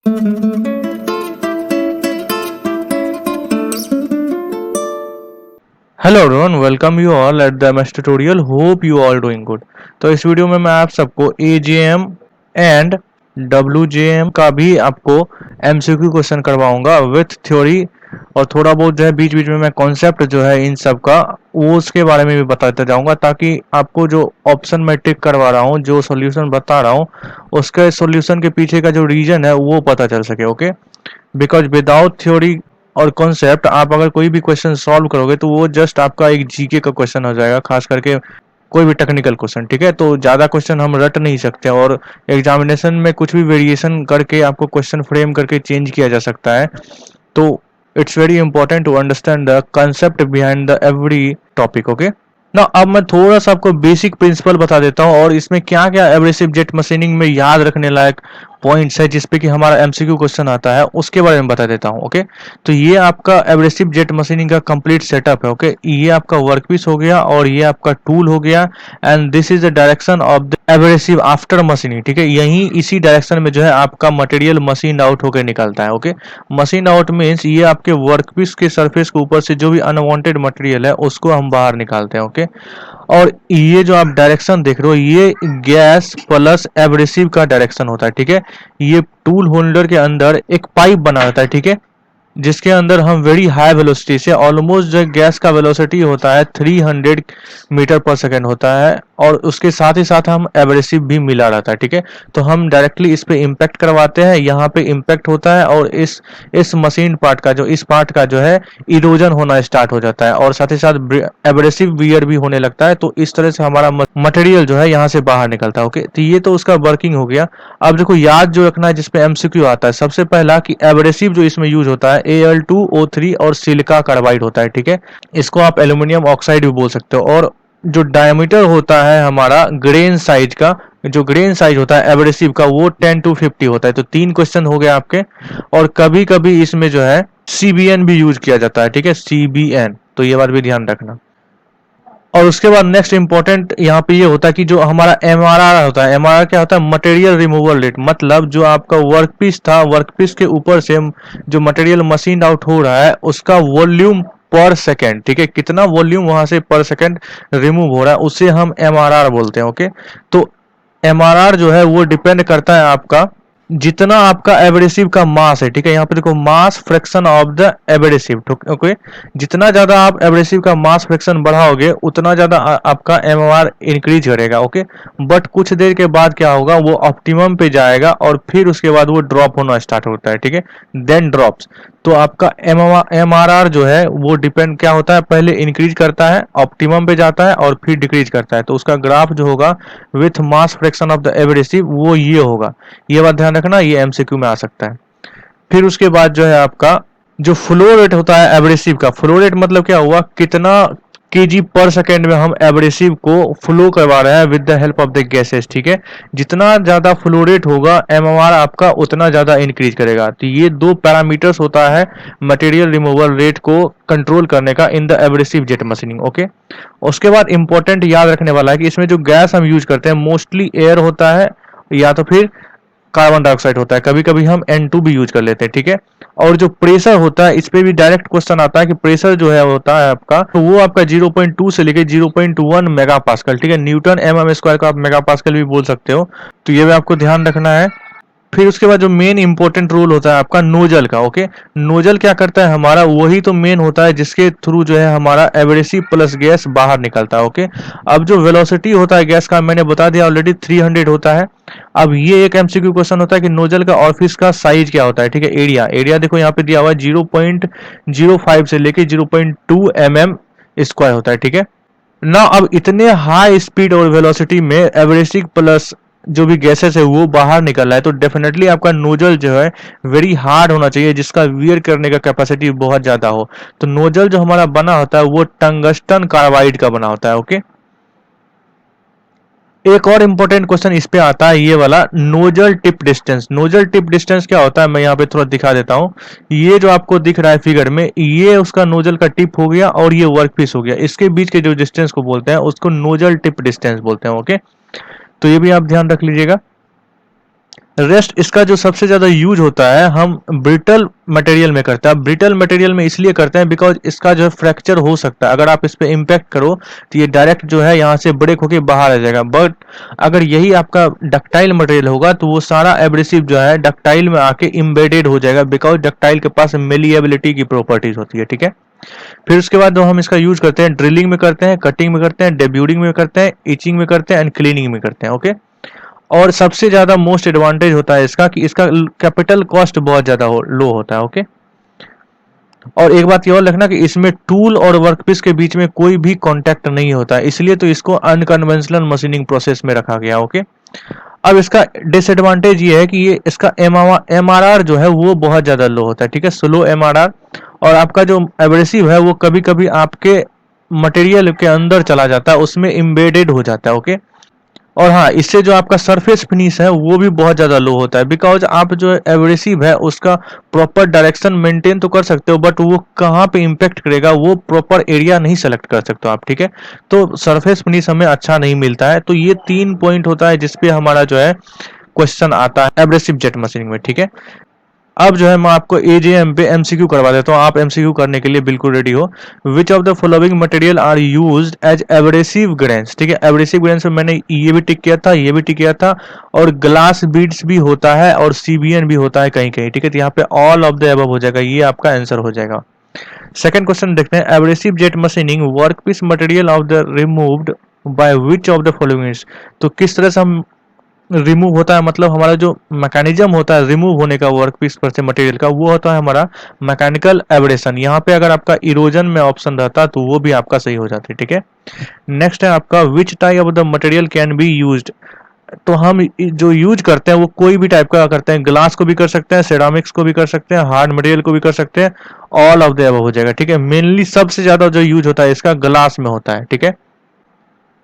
Hello everyone, welcome you all at the MS tutorial. Hope you all doing good. तो इस video में मैं आप सबको एजेएम एंड डब्ल्यूजेएम का भी आपको एमसीक्यू क्वेश्चन करवाऊंगा विथ थ्योरी, और थोड़ा बहुत जो है बीच बीच में मैं कॉन्सेप्ट जो है इन सब का वो उसके बारे में भी बताता जाऊंगा, ताकि आपको जो ऑप्शन मैं टिक करवा रहा हूँ, जो सॉल्यूशन बता रहा हूँ, उसके सॉल्यूशन के पीछे का जो रीजन है वो पता चल सके। ओके, बिकॉज विदाउट थ्योरी और कॉन्सेप्ट आप अगर कोई भी क्वेश्चन सॉल्व करोगे तो वो जस्ट आपका एक जीके का क्वेश्चन हो जाएगा, खास करके कोई भी टेक्निकल क्वेश्चन। ठीक है, तो ज़्यादा क्वेश्चन हम रट नहीं सकते, और एग्जामिनेशन में कुछ भी वेरिएशन करके आपको क्वेश्चन फ्रेम करके चेंज किया जा सकता है। तो it's very important to understand the concept behind the every topic. Okay ना, अब मैं थोड़ा सा आपको बेसिक प्रिंसिपल बता देता हूँ, और इसमें क्या क्या एब्रेसिव जेट मशीनिंग में याद रखने लायक पॉइंट्स है जिसपे कि हमारा एमसीक्यू क्वेश्चन आता है, उसके बारे में बता देता हूँ। ओके, तो ये आपका एब्रेसिव जेट मशीनिंग का कंप्लीट सेटअप है। ओके, ये आपका वर्कपीस हो गया और ये आपका टूल हो गया, and this is the direction of the abrasive after machining. ठीक है, यही इसी डायरेक्शन में जो है आपका मटेरियल मशीन आउट होकर निकलता है। ओके, मशीन आउट मीन्स ये आपके वर्कपीस के सरफेस के ऊपर से जो भी अनवांटेड मटेरियल है उसको हम बाहर निकालते हैं। ओके, और ये जो आप डायरेक्शन देख रहे हो ये गैस प्लस एब्रेसिव का डायरेक्शन होता है। ठीक है, ये टूल होल्डर के अंदर एक पाइप बना रहता है। ठीक है, जिसके अंदर हम वेरी हाई वेलोसिटी से, ऑलमोस्ट जो गैस का वेलोसिटी होता है 300 मीटर पर सेकेंड होता है, और उसके साथ ही साथ हम एब्रेसिव भी मिला रहता है। ठीक है, तो हम डायरेक्टली इस पे इम्पैक्ट करवाते हैं, यहाँ पे इम्पैक्ट होता है, और इस मशीन पार्ट का जो इस पार्ट का जो है इरोजन होना स्टार्ट हो जाता है, और साथ ही साथ एब्रेसिव वियर भी होने लगता है। तो इस तरह से हमारा मटेरियल जो है यहाँ से बाहर निकलता है। ओके, तो ये तो उसका वर्किंग हो गया। अब देखो, याद जो रखना है जिसपे एमसीक्यू आता है, सबसे पहला कि एब्रेसिव जो इसमें यूज होता है Al2O3 और सिलिका कार्बाइड होता है। ठीक है, इसको आप एल्यूमिनियम ऑक्साइड भी बोल सकते हो। और जो डायमीटर होता है हमारा ग्रेन साइज का, जो ग्रेन साइज होता है एब्रेसिव का, वो 10 to 50 होता है। तो 3 क्वेश्चन हो गए आपके। और कभी कभी इसमें जो है सीबीएन भी यूज किया जाता है। ठीक है, सीबीएन, तो ये बात भी ध्यान रखना। और उसके बाद नेक्स्ट इंपॉर्टेंट यहाँ पे ये होता है कि जो हमारा एमआरआर होता है, एमआरआर क्या होता है? Material removal rate. मतलब जो आपका वर्कपीस था, वर्कपीस के ऊपर से जो मटेरियल मशीन आउट हो रहा है उसका वॉल्यूम पर सेकेंड। ठीक है, कितना वॉल्यूम वहां से पर सेकेंड रिमूव हो रहा है उसे हम एमआरआर बोलते हैं। ओके, तो एमआरआर जो है वो डिपेंड करता है आपका जितना आपका एब्रेसिव का मास है। ठीक है, यहाँ पे देखो, mass fraction of the abrasive. Okay, जितना ज्यादा आप एब्रेसिव का मास फ्रैक्शन बढ़ाओगे उतना ज्यादा आपका एमआर इंक्रीज करेगा। ओके, बट कुछ देर के बाद क्या होगा, वो ऑप्टिमम पे जाएगा और फिर उसके बाद वो ड्रॉप होना स्टार्ट होता है। ठीक है, देन ड्रॉप्स। तो आपका एमआरआर जो है वो डिपेंड क्या होता है, पहले इंक्रीज करता है, ऑप्टिमम पे जाता है और फिर डिक्रीज करता है। तो उसका ग्राफ जो होगा with mass fraction of the abrasive वो ये होगा। ये बात ध्यान रखना, ये एमसीक्यू में आ सकता है। फिर उसके बाद जो है आपका जो फ्लो रेट होता है एब्रेसिव का, फ्लो रेट मतलब क्या हुआ, कितना केजी पर सेकेंड में हम एब्रेसिव को फ्लो करवा रहे हैं with the help of the gases. ठीक है, जितना ज्यादा फ्लो रेट होगा एमआर आपका उतना ज्यादा इंक्रीज करेगा। तो ये 2 पैरामीटर्स होता है मटेरियल रिमूवल रेट को कंट्रोल करने का in the abrasive jet machining. Okay, उसके बाद इंपॉर्टेंट याद रखने वाला है कि इसमें जो गैस हम यूज करते हैं मोस्टली एयर होता है या तो फिर कार्बन डाइऑक्साइड होता है, कभी कभी हम N2 भी यूज कर लेते हैं। ठीक है, और जो प्रेशर होता है इस पे भी डायरेक्ट क्वेश्चन आता है कि प्रेशर जो है होता है आपका, तो वो आपका 0.2 से लेके 0.1 मेगा पास्कल। ठीक है, न्यूटन एमएम स्क्वायर का आप मेगा पास्कल भी बोल सकते हो। तो ये भी आपको ध्यान रखना है। फिर उसके बाद जो मेन इंपॉर्टेंट रोल होता है आपका नोजल का। ओके, नोजल क्या करता है हमारा, वही तो मेन होता है जिसके थ्रू जो है हमारा एब्रेसिव प्लस गैस बाहर निकलता है। ओके, अब जो वेलोसिटी होता है गैस का मैंने बता दिया ऑलरेडी, 300 होता है। अब ये एक एमसीक्यू क्वेश्चन होता है कि नोजल का ऑफिस का साइज क्या होता है। ठीक है, एरिया, एरिया देखो यहाँ पे दिया हुआ है 0.05 से लेके 0.2 mm स्क्वायर होता है। ठीक है ना, अब इतने हाई स्पीड और वेलोसिटी में एब्रेसिव प्लस जो भी गैसेस है वो बाहर निकल रहा है, तो डेफिनेटली आपका नोजल जो है वेरी हार्ड होना चाहिए, जिसका वियर करने का कैपेसिटी बहुत ज्यादा हो। तो नोजल जो हमारा बना होता है वो टंगस्टन कार्बाइड का बना होता है। ओके, एक और इंपॉर्टेंट क्वेश्चन इस पे आता है, ये वाला nozzle tip distance. Nozzle tip distance क्या होता है, मैं यहाँ पे थोड़ा दिखा देता हूँ। ये जो आपको दिख रहा है फिगर में, ये उसका नोजल का टिप हो गया और ये वर्कपीस हो गया। इसके बीच के जो डिस्टेंस को बोलते हैं उसको नोजल टिप डिस्टेंस बोलते हैं। ओके, तो ये भी आप ध्यान रख लीजिएगा। रेस्ट इसका जो सबसे ज्यादा यूज होता है हम ब्रिटल मटेरियल में करते हैं। ब्रिटल मटेरियल में इसलिए करते हैं बिकॉज इसका जो है फ्रैक्चर हो सकता है, अगर आप इस पे इम्पैक्ट करो तो ये डायरेक्ट जो है यहाँ से ब्रेक होके बाहर आ जाएगा। बट अगर यही आपका डक्टाइल मटेरियल होगा तो वो सारा एब्रेसिव जो है डक्टाइल में आके इम्बेडेड हो जाएगा, बिकॉज डक्टाइल के पास मेलिएबिलिटी की प्रॉपर्टीज होती है, ठीक है। फिर उसके बाद जो हम इसका यूज करते हैं ड्रिलिंग में करते हैं, कटिंग में करते हैं, डेब्यूडिंग में करते हैं, इचिंग में करते हैं एंड क्लीनिंग में करते हैं, ओके। और सबसे ज्यादा मोस्ट एडवांटेज होता है इसका कि इसका कैपिटल कॉस्ट बहुत ज्यादा लो होता है, ओके। और एक बात ये और रखना कि इसमें टूल और वर्कपीस के बीच में कोई भी कांटेक्ट नहीं होता है, इसलिए तो इसको अनकन्वेंशनल मशीनिंग प्रोसेस में रखा गया, ओके। अब इसका डिसएडवांटेज ये है कि ये इसका एमआरआर जो है वो बहुत ज्यादा लो होता है, ठीक है, स्लो एमआरआर। और आपका जो एब्रेसिव है वो कभी कभी आपके मटेरियल के अंदर चला जाता है, उसमें इम्बेडेड हो जाता है, ओके। और हाँ, इससे जो आपका सरफेस फिनिश है वो भी बहुत ज्यादा लो होता है, बिकॉज आप जो एब्रेसिव है उसका प्रॉपर डायरेक्शन मेंटेन तो कर सकते हो, बट वो कहाँ पे इम्पेक्ट करेगा वो प्रॉपर एरिया नहीं सेलेक्ट कर सकते हो आप, ठीक है। तो सरफेस फिनिश हमें अच्छा नहीं मिलता है। तो ये 3 पॉइंट होता है जिसपे हमारा जो है क्वेश्चन आता है एब्रेसिव जेट मशीनिंग में, ठीक है। अब जो है मैं आपको एजेएम पे एमसीक्यू करवा देता हूँ, आप एमसीक्यू करने के लिए बिल्कुल रेडी हो। Which of the following material are used as abrasive grains, ठीक है। एब्रेसिव ग्रेन्स में मैंने ये भी टिक किया था, ये भी टिक किया था, और ग्लास बीड्स भी होता है और सीबीएन भी होता है कहीं कहीं, ठीक है। तो यहाँ पे ऑल ऑफ द अबव हो जाएगा, ये आपका आंसर हो जाएगा। सेकंड क्वेश्चन देखते हैं, abrasive jet machining workpiece material of the removed by which of the following. तो किस तरह से हम रिमूव होता है, मतलब हमारा जो मैकेनिज्म होता है रिमूव होने का वर्क पीस पर से मटेरियल का, वो होता है हमारा मैकेनिकल एब्रेशन। यहाँ पे अगर आपका इरोजन में ऑप्शन रहता तो वो भी आपका सही हो जाता है, ठीक है। नेक्स्ट है आपका which type of the material can be used. तो हम जो यूज करते हैं वो कोई भी टाइप का करते हैं, ग्लास को भी कर सकते हैं, सेरामिक्स को भी कर सकते हैं, हार्ड मटेरियल को भी कर सकते हैं, ऑल ऑफ द अबव हो जाएगा, ठीक है। मेनली सबसे ज्यादा जो यूज होता है इसका ग्लास में होता है, ठीक है।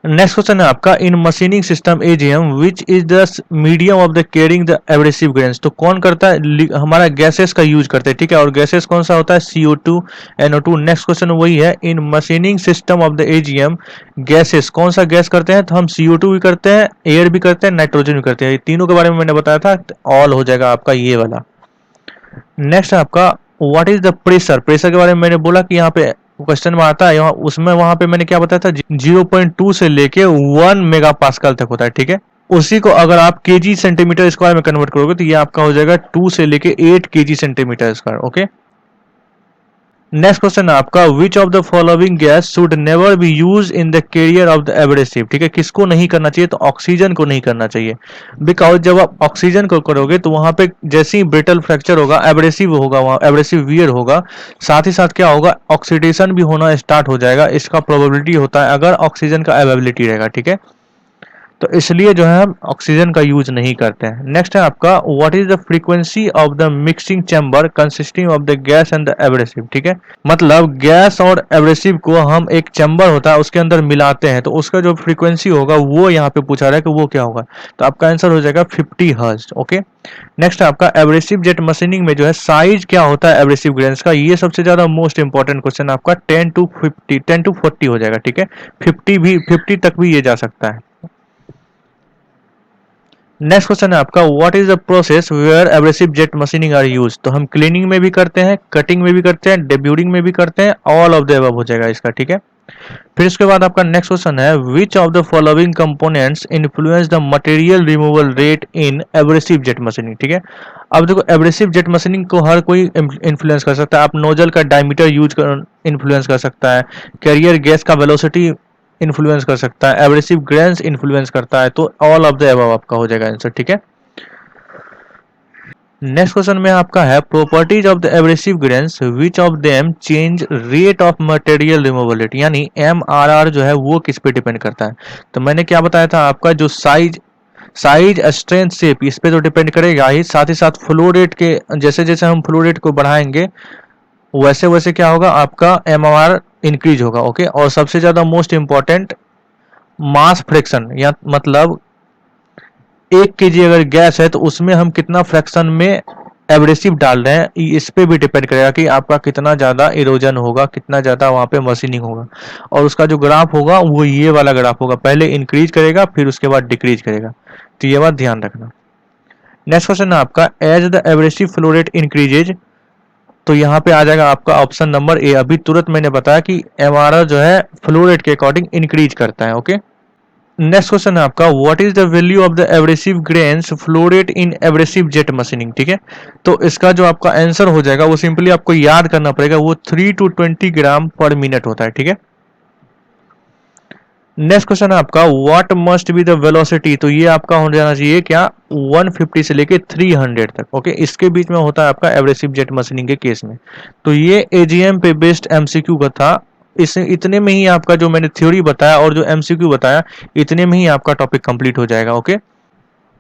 नेक्स्ट क्वेश्चन है आपका, in machining system AGM which is the medium of the carrying the abrasive grains. तो कौन करता है, हमारा गैसेस का यूज करते हैं, ठीक है। और गैसेस कौन सा होता है, CO2 NO2। नेक्स्ट क्वेश्चन वही है, in machining system of the AGM gases कौन सा गैस करते हैं। तो हम CO2 भी करते हैं, एयर भी करते हैं, नाइट्रोजन भी करते हैं। ये तीनों के बारे में मैंने बताया था, ऑल हो जाएगा आपका ये वाला। नेक्स्ट है आपका, what is the pressure. Pressure के बारे में मैंने बोला कि यहाँ पे क्वेश्चन में आता है, यहाँ उसमें वहां पे मैंने क्या बताया था, 0.2 से लेके 1 मेगा पास्कल तक होता है, ठीक है। उसी को अगर आप केजी सेंटीमीटर स्क्वायर में कन्वर्ट करोगे तो ये आपका हो जाएगा 2 से लेके 8 KG centimetre square, okay. Next question है आपका, which of the following gas should never be use in the carrier of the abrasive, ठीक है। किसको नहीं करना चाहिए, तो ऑक्सीजन को नहीं करना चाहिए, बिकॉज जब आप ऑक्सीजन को करोगे तो वहां पे जैसे ही ब्रिटल फ्रैक्चर होगा, एब्रेसिव होगा, वहां एब्रेसिव वियर होगा, साथ ही साथ क्या होगा, ऑक्सीडेशन भी होना स्टार्ट हो जाएगा। इसका प्रोबेबिलिटी होता है अगर ऑक्सीजन का अवेलेबिलिटी रहेगा, ठीक है। तो इसलिए जो है हम ऑक्सीजन का यूज नहीं करते हैं। नेक्स्ट है आपका, what is the frequency of the mixing chamber consisting of the gas and the abrasive, ठीक है। मतलब गैस और एब्रेसिव को हम एक चैम्बर होता है उसके अंदर मिलाते हैं, तो उसका जो फ्रीक्वेंसी होगा वो यहाँ पे पूछा रहा है कि वो क्या होगा। तो आपका आंसर हो जाएगा 50 हर्ट्ज, ओके। नेक्स्ट है आपका, एब्रेसिव जेट मशीनिंग में जो है साइज क्या होता है एब्रेसिव ग्रेन्स का, ये सबसे ज्यादा मोस्ट इंपॉर्टेंट क्वेश्चन आपका 10 to 40 हो जाएगा, ठीक है। 50 तक भी ये जा सकता है। नेक्स्ट क्वेश्चन है आपका, what is the process where abrasive jet machining are use. तो हम क्लीनिंग में भी करते हैं, कटिंग में भी करते हैं, डेब्यूडिंग में भी करते हैं, ऑल ऑफ द अबव हो जाएगा इसका, ठीक है। फिर इसके बाद आपका नेक्स्ट क्वेश्चन है, विच of the following components influence the material removal rate in abrasive jet machining, ठीक है। अब देखो एब्रेसिव जेट मशीनिंग को हर कोई इन्फ्लुएंस कर सकता है। आप नोजल का डायमीटर यूज कर इन्फ्लुएंस कर सकता है, कैरियर गैस का वेलोसिटी इन्फ्लुएंस कर सकता है, एब्रेसिव ग्रेन्स इन्फ्लुएंस करता है। तो ऑल ऑफ द अबव आपका हो जाएगा आंसर, ठीक है। नेक्स्ट क्वेश्चन में आपका है, properties of the abrasive grains which of them change rate of material removal rate, यानी MRR जो है वो किस पे डिपेंड करता है। तो मैंने क्या बताया था आपका, जो साइज स्ट्रेंथ शेप इस पे तो डिपेंड करेगा ही, साथ ही साथ फ्लो रेट के जैसे जैसे हम फ्लो रेट को बढ़ाएंगे वैसे वैसे क्या होगा, आपका MRR इंक्रीज होगा, ओके। और सबसे ज्यादा मोस्ट इंपॉर्टेंट मास फ्रैक्शन, या मतलब 1 kg अगर गैस है तो उसमें हम कितना फ्रैक्शन में एब्रेसिव डाल रहे हैं, इस पे भी डिपेंड करेगा कि आपका कितना ज्यादा इरोजन होगा, कितना ज्यादा वहां पे मशीनिंग होगा। और उसका जो ग्राफ होगा वो ये वाला ग्राफ होगा, पहले इंक्रीज करेगा फिर उसके बाद डिक्रीज करेगा। तो ये बात ध्यान रखना। नेक्स्ट क्वेश्चन है आपका, as the abrasive flow rate increases, तो यहाँ पे आ जाएगा आपका ऑप्शन नंबर ए। अभी तुरंत मैंने बताया कि एमआरआर जो है फ्लो रेट के अकॉर्डिंग इंक्रीज करता है। ओके, नेक्स्ट क्वेश्चन है आपका, what is the value of the abrasive grains flow rate in abrasive jet machining. ठीक है, तो इसका जो आपका आंसर हो जाएगा वो सिंपली आपको याद करना पड़ेगा, वो 3 to 20 ग्राम पर मिनट होता है। ठीक है, नेक्स्ट क्वेश्चन है आपका, what must be the velocity, तो ये आपका हो जाना चाहिए क्या 150 से लेके 300 तक। ओके, इसके बीच में होता है आपका एब्रेसिव जेट मशीनिंग के केस में। तो ये एजीएम पे बेस्ड एमसीक्यू का था। इस इतने में ही आपका जो मैंने थ्योरी बताया और जो एमसीक्यू बताया, इतने में ही आपका टॉपिक कंप्लीट हो जाएगा। ओके,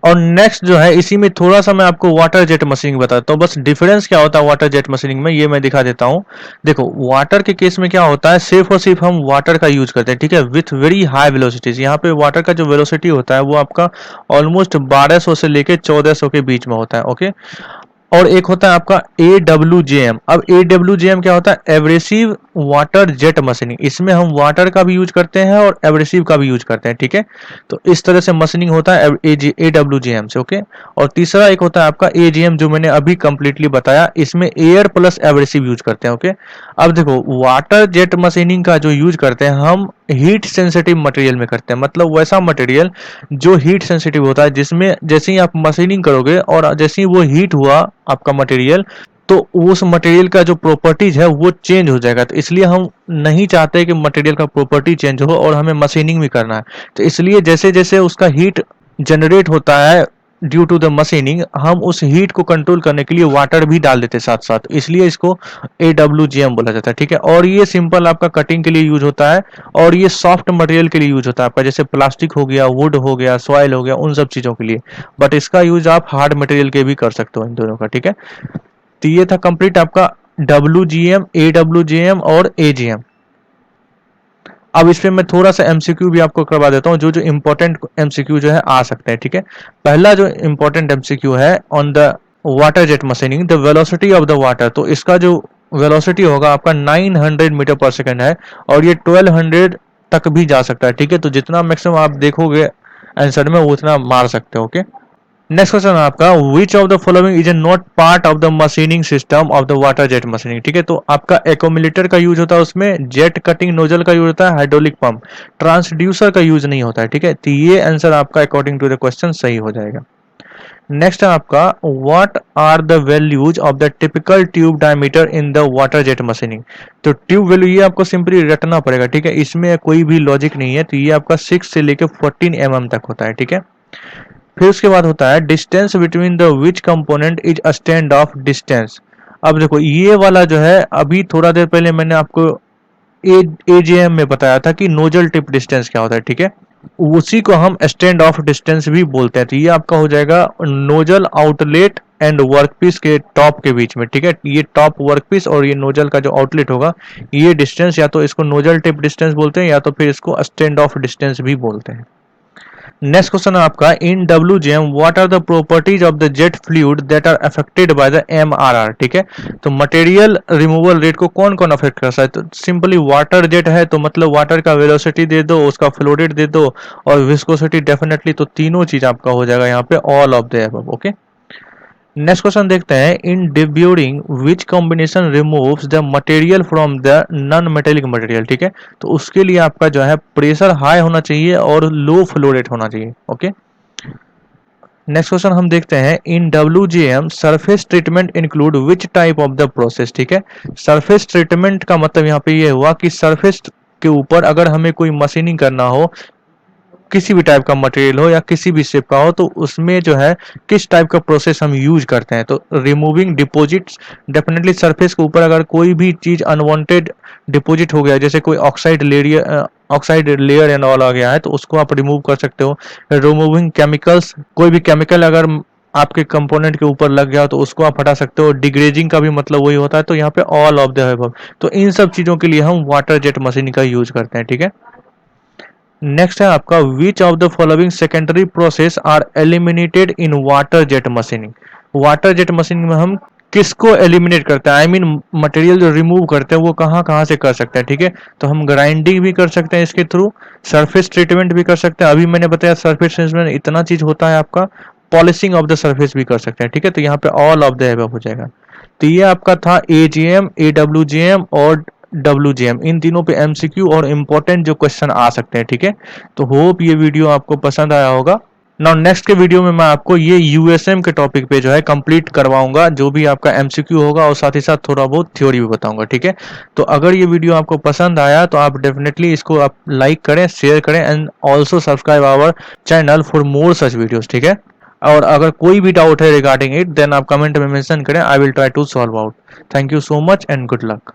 और नेक्स्ट जो है इसी में थोड़ा सा मैं आपको वाटर जेट मशीनिंग बताता हूँ। बस डिफरेंस क्या होता है वाटर जेट मशीनिंग में, ये मैं दिखा देता हूँ। देखो, वाटर के केस में क्या होता है, सिर्फ और सिर्फ हम वाटर का यूज करते हैं। ठीक है, विथ वेरी हाई वेलोसिटीज। यहाँ पे वाटर का जो वेलोसिटी होता है वो आपका ऑलमोस्ट 1200 से लेके 1400 के बीच में होता है। ओके, और एक होता है आपका AWJM। अब AWJM क्या होता है, एब्रेसिव वाटर जेट मशीनिंग। इसमें हम वाटर का भी यूज करते हैं और एब्रेसिव का भी यूज करते हैं। ठीक है, तो इस तरह से मशीनिंग होता है AWJM से। ओके, और तीसरा एक होता है आपका AGM, जो मैंने अभी कंप्लीटली बताया, इसमें एयर प्लस एब्रेसिव यूज करते हैं। ओके, अब देखो, वाटर जेट मशीनिंग का जो यूज करते हैं हम हीट सेंसिटिव मटेरियल में करते हैं, मतलब वैसा मटेरियल जो हीट सेंसिटिव होता है, जिसमें जैसे ही आप मशीनिंग करोगे और जैसे ही वो हीट हुआ आपका मटेरियल, तो उस मटेरियल का जो प्रॉपर्टीज है वो चेंज हो जाएगा। तो इसलिए हम नहीं चाहते कि मटेरियल का प्रॉपर्टी चेंज हो और हमें मशीनिंग भी करना है। तो इसलिए जैसे जैसे उसका हीट जनरेट होता है ड्यू टू द मशीनिंग, हम उस हीट को कंट्रोल करने के लिए वाटर भी डाल देते साथ साथ, इसलिए इसको AWGM बोला जाता है। ठीक है, और ये सिंपल आपका कटिंग के लिए यूज होता है और ये सॉफ्ट मटेरियल के लिए यूज होता है आपका, जैसे प्लास्टिक हो गया, वुड हो गया, सॉइल हो गया, उन सब चीजों के लिए। बट इसका यूज आप हार्ड मटेरियल के भी कर सकते हो, इन दोनों का। ठीक है, तो ये था कंप्लीट आपका WGM, AWGM और AGM। अब इस पे मैं थोड़ा सा एमसीक्यू भी आपको करवा देता हूँ, जो जो इंपॉर्टेंट एमसीक्यू जो है आ सकते हैं। ठीक है, पहला जो इंपॉर्टेंट एमसीक्यू है, on the water jet machining the velocity of the water, तो इसका जो वेलोसिटी होगा आपका 900 मीटर पर सेकेंड है और ये 1200 तक भी जा सकता है। ठीक है, तो जितना मैक्सिमम आप देखोगे आंसर में वो उतना मार सकते हो। ओके, नेक्स्ट क्वेश्चन है आपका, which of the following is not part of the machining system of the water jet machining. ठीक है, तो आपका एक्यूमुलेटर का यूज होता है उसमें, जेट कटिंग नोजल का यूज होता है, हाइड्रोलिक पंप, ट्रांसड्यूसर का यूज नहीं होता है। ठीक है, तो ये आंसर आपका अकॉर्डिंग टू द क्वेश्चन सही हो जाएगा। नेक्स्ट है आपका, what are the values of the typical tube diameter in the water jet machining. तो ट्यूब वैल्यू ये आपको सिंपली रटना पड़ेगा। ठीक है, इसमें कोई भी लॉजिक नहीं है। तो ये आपका 6 से लेकर 14 mm तक होता है। ठीक है, फिर उसके बाद होता है distance between the which component is a stand of distance. अब देखो, ये वाला जो है अभी थोड़ा देर पहले मैंने आपको एजेएम में बताया था कि नोजल टिप डिस्टेंस क्या होता है। ठीक है, उसी को हम स्टैंड ऑफ डिस्टेंस भी बोलते हैं। तो ये आपका हो जाएगा नोजल आउटलेट एंड वर्कपीस के टॉप के बीच में। ठीक है, ये टॉप वर्कपीस और ये नोजल का जो आउटलेट होगा, ये डिस्टेंस या तो इसको नोजल टिप डिस्टेंस बोलते हैं या तो फिर इसको स्टैंड ऑफ डिस्टेंस भी बोलते हैं। नेक्स्ट क्वेश्चन है आपका, in WGM what are the properties of the jet fluid that are affected by the MRR। ठीक है, तो मटेरियल रिमूवल रेट को कौन कौन अफेक्ट करता है, तो सिंपली वाटर जेट है तो मतलब वाटर का वेलोसिटी दे दो, उसका फ्लो रेट दे दो और विस्कोसिटी डेफिनेटली, तो तीनों चीज आपका हो जाएगा यहाँ पे all of the above. Okay, next question देखते हैं, in deburring which combination removes the material from the non metallic material. ठीक है, तो उसके लिए आपका जो है प्रेशर हाई होना चाहिए और लो फ्लो रेट होना चाहिए। ओके, नेक्स्ट क्वेश्चन हम देखते हैं, इन WGM surface treatment include which type of the process. ठीक है, सरफेस ट्रीटमेंट का मतलब यहाँ पे ये हुआ कि सरफेस के ऊपर अगर हमें कोई मशीनिंग करना हो, किसी भी टाइप का मटेरियल हो या किसी भी शेप का हो, तो उसमें जो है किस टाइप का प्रोसेस हम यूज करते हैं। तो रिमूविंग डिपॉजिट्स, डेफिनेटली सरफेस के ऊपर अगर कोई भी चीज अनवांटेड डिपॉजिट हो गया, जैसे कोई ऑक्साइड लेयर एंड ऑल आ गया है, तो उसको आप रिमूव कर सकते हो। रिमूविंग केमिकल्स, कोई भी केमिकल अगर आपके कंपोनेंट के ऊपर लग गया तो उसको आप हटा सकते हो। डिग्रेजिंग का भी मतलब वही होता है। तो यहाँ पे ऑल ऑफ द अबव, तो इन सब चीजों के लिए हम वाटर जेट मशीन का यूज करते हैं। ठीक है, नेक्स्ट है आपका, which of the following secondary process are eliminated in water jet machining. Water jet machining में हम किसको एलिमिनेट करते हैं, आई मीन मटेरियल जो रिमूव करते हैं वो कहाँ कहाँ से कर सकते हैं। ठीक है, तो हम ग्राइंडिंग भी कर सकते हैं इसके थ्रू, सरफेस ट्रीटमेंट भी कर सकते हैं। अभी मैंने बताया सरफेस ट्रीटमेंट इतना चीज होता है आपका, पॉलिशिंग ऑफ द सरफेस भी कर सकते हैं, ठीक है। तो यहाँ पे ऑल ऑफ द एबव हो जाएगा। तो ये आपका था एजीएम, एडब्ल्यूजीएम और डब्ल्यूजीएम, इन तीनों पे एमसीक्यू और इम्पोर्टेंट जो क्वेश्चन आ सकते हैं, ठीक है। तो होप ये वीडियो आपको पसंद आया होगा। नाउ नेक्स्ट के वीडियो में मैं आपको ये यूएसएम के टॉपिक पे जो है कंप्लीट करवाऊंगा, जो भी आपका एमसीक्यू होगा और साथ ही साथ थोड़ा बहुत थ्योरी भी बताऊंगा, ठीक है। तो अगर ये वीडियो आपको पसंद आया तो आप डेफिनेटली इसको आप लाइक करें, शेयर करें and also subscribe our channel for more such videos, ठीक है। और अगर कोई भी डाउट है रिगार्डिंग इट देन आप कमेंट में मेंशन करें, I will try to solve out. Thank you so much and good luck.